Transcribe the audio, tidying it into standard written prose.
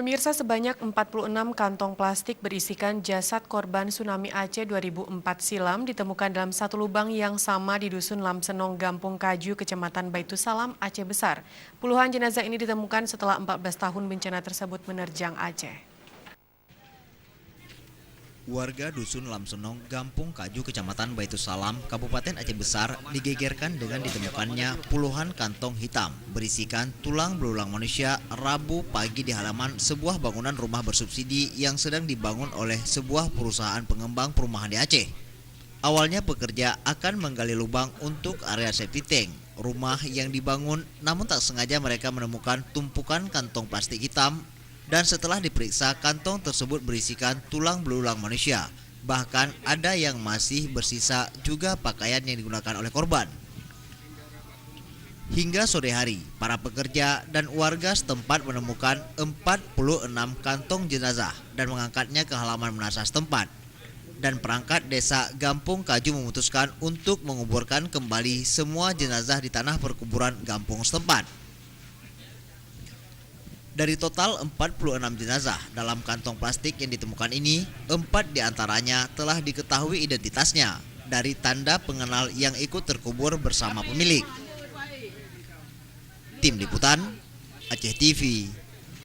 Pemirsa, sebanyak 46 kantong plastik berisikan jasad korban tsunami Aceh 2004 silam ditemukan dalam satu lubang yang sama di Dusun Lamsenong, Gampung Kaju, Kecamatan Baitussalam, Aceh Besar. Puluhan jenazah ini ditemukan setelah 14 tahun bencana tersebut menerjang Aceh. Warga Dusun Lamsenong, Gampung Kaju, Kecamatan Baitussalam, Kabupaten Aceh Besar digegerkan dengan ditemukannya puluhan kantong hitam berisikan tulang belulang manusia Rabu pagi di halaman sebuah bangunan rumah bersubsidi yang sedang dibangun oleh sebuah perusahaan pengembang perumahan di Aceh. Awalnya pekerja akan menggali lubang untuk area septic tank rumah yang dibangun, namun tak sengaja mereka menemukan tumpukan kantong plastik hitam. Dan setelah diperiksa, kantong tersebut berisikan tulang belulang manusia. Bahkan ada yang masih bersisa juga pakaian yang digunakan oleh korban. Hingga sore hari, para pekerja dan warga setempat menemukan 46 kantong jenazah dan mengangkatnya ke halaman menara setempat. Dan perangkat desa Gampung Kaju memutuskan untuk menguburkan kembali semua jenazah di tanah perkuburan Gampung setempat. Dari total 46 jenazah dalam kantong plastik yang ditemukan ini, 4 diantaranya telah diketahui identitasnya dari tanda pengenal yang ikut terkubur bersama pemilik. Tim Liputan, Aceh TV.